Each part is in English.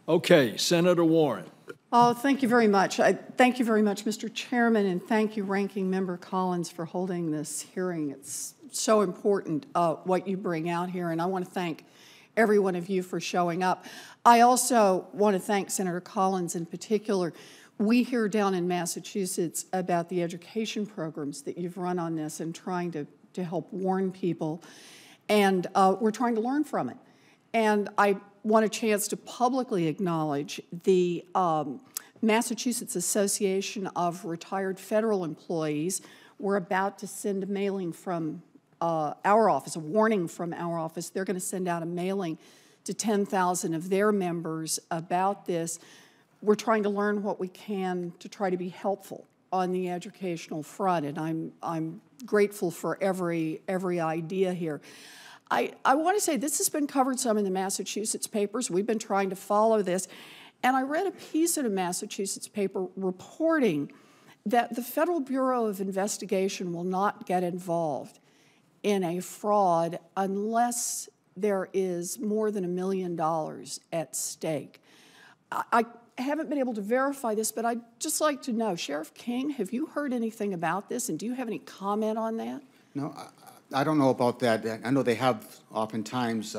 Okay, Senator Warren. Oh, thank you very much. Thank you very much, Mr. Chairman, and thank you, Ranking Member Collins, for holding this hearing. It's so important what you bring out here, and I want to thank every one of you for showing up. I also want to thank Senator Collins in particular. We hear down in Massachusetts about the education programs that you've run on this and trying to help warn people, and we're trying to learn from it. And I want a chance to publicly acknowledge the Massachusetts Association of Retired Federal Employees. We're about to send a mailing from our office, a warning from our office. They're going to send out a mailing to 10,000 of their members about this. We're trying to learn what we can to try to be helpful on the educational front, and I'm grateful for every idea here. I want to say this has been covered some in the Massachusetts papers. We've been trying to follow this. And I read a piece in a Massachusetts paper reporting that the Federal Bureau of Investigation will not get involved in a fraud unless there is more than $1 million at stake. I haven't been able to verify this, but I'd just like to know, Sheriff King, have you heard anything about this, and do you have any comment on that? No, I don't know about that. I know they have oftentimes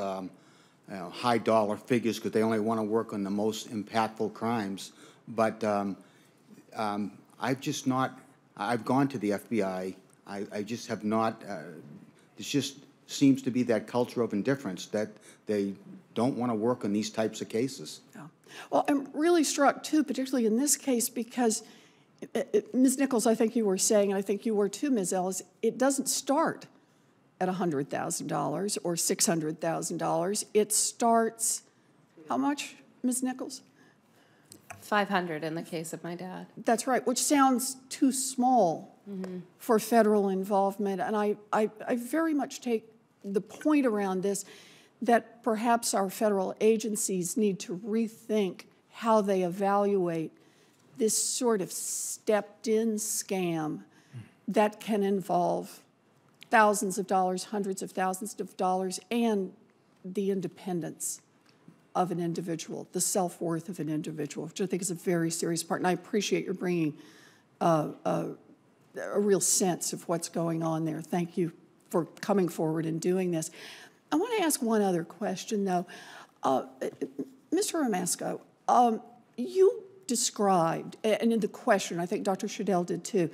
high dollar figures because they only want to work on the most impactful crimes. But I've just not, I've gone to the FBI. I just have not, it just seems to be that culture of indifference that they don't want to work on these types of cases. Yeah. Well, I'm really struck, too, particularly in this case, because Ms. Nichols, I think you were saying, and I think you were too, Ms. Ellis, it doesn't start at $100,000 or $600,000. It starts, how much, Ms. Nichols? 500 in the case of my dad. That's right, which sounds too small for federal involvement. And I very much take the point around this that perhaps our federal agencies need to rethink how they evaluate this sort of stepped-in scam that can involve thousands of dollars, hundreds of thousands of dollars, and the independence of an individual, the self-worth of an individual, which I think is a very serious part. And I appreciate your bringing a real sense of what's going on there. Thank you for coming forward and doing this. I want to ask one other question, though. Mr. Romasco, you described, and in the question, I think Dr. Shadel did too,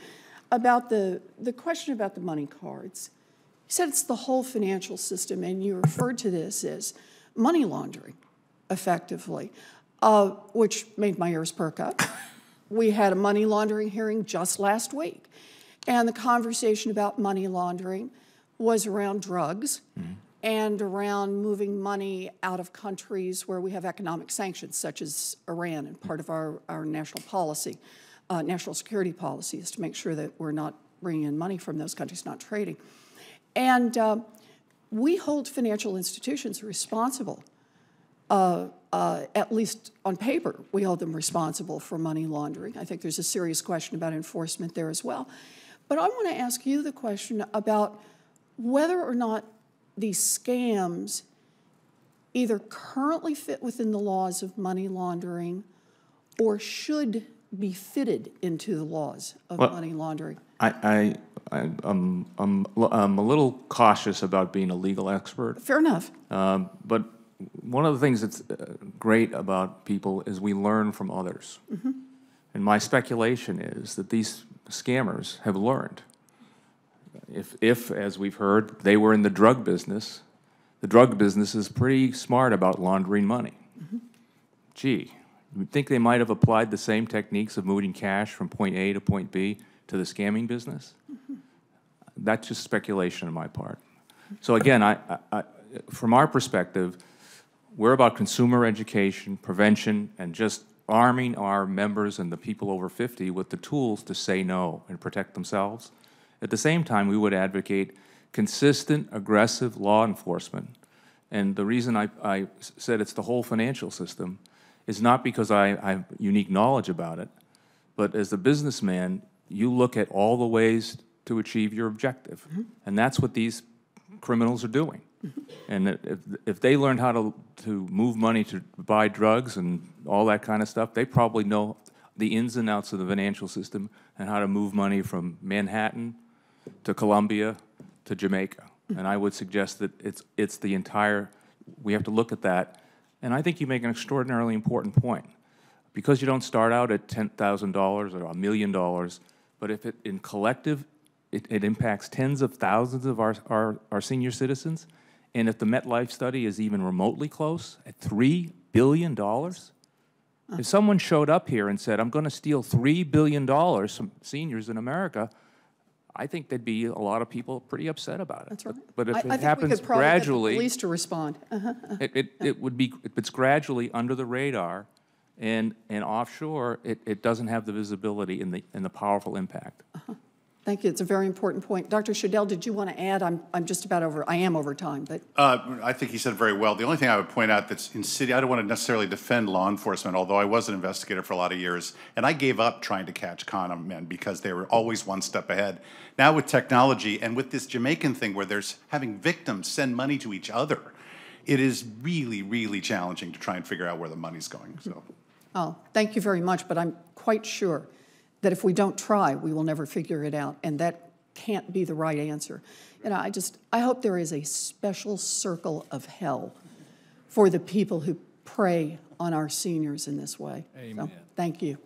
about the question about the money cards. You said it's the whole financial system, and you referred to this as money laundering, effectively, which made my ears perk up. We had a money laundering hearing just last week, and the conversation about money laundering was around drugs and around moving money out of countries where we have economic sanctions, such as Iran, and part of our national policy. National security policy is to make sure that we're not bringing in money from those countries, not trading. And we hold financial institutions responsible, at least on paper, we hold them responsible for money laundering. I think there's a serious question about enforcement there as well. But I want to ask you the question about whether or not these scams either currently fit within the laws of money laundering or should be fitted into the laws of money laundering. I'm a little cautious about being a legal expert. Fair enough. But one of the things that's great about people is we learn from others. And my speculation is that these scammers have learned. If, as we've heard, they were in the drug business is pretty smart about laundering money. Gee, you'd think they might have applied the same techniques of moving cash from point A to point B to the scamming business? That's just speculation on my part. So again, from our perspective, we're about consumer education, prevention, and just arming our members and the people over 50 with the tools to say no and protect themselves. At the same time, we would advocate consistent, aggressive law enforcement. And the reason I said it's the whole financial system is not because I have unique knowledge about it, but as a businessman, you look at all the ways to achieve your objective. And that's what these criminals are doing. And if they learned how to move money to buy drugs and all that kind of stuff, they probably know the ins and outs of the financial system and how to move money from Manhattan to Colombia to Jamaica. And I would suggest that it's the entire, we have to look at that. And I think you make an extraordinarily important point. Because you don't start out at $10,000 or $1 million, but if it, in collective, it impacts tens of thousands of our senior citizens, and if the MetLife study is even remotely close, at $3 billion, if someone showed up here and said, I'm going to steal $3 billion from seniors in America, I think there'd be a lot of people pretty upset about it. That's right. But if I it think happens we could probably gradually, get the police to respond. it would be, if it's gradually under the radar and offshore, it doesn't have the visibility and the powerful impact. Thank you. It's a very important point. Dr. Shadel, did you want to add? I'm just about over. I am over time, but I think he said it very well. The only thing I would point out that's in city, I don't want to necessarily defend law enforcement, although I was an investigator for a lot of years, and I gave up trying to catch con men because they were always one step ahead. Now with technology and with this Jamaican thing where there's having victims send money to each other, it is really, really challenging to try and figure out where the money's going. So, oh, thank you very much. But I'm quite sure that if we don't try, we will never figure it out, and that can't be the right answer. You know, I hope there is a special circle of hell for the people who prey on our seniors in this way. Amen. So, thank you.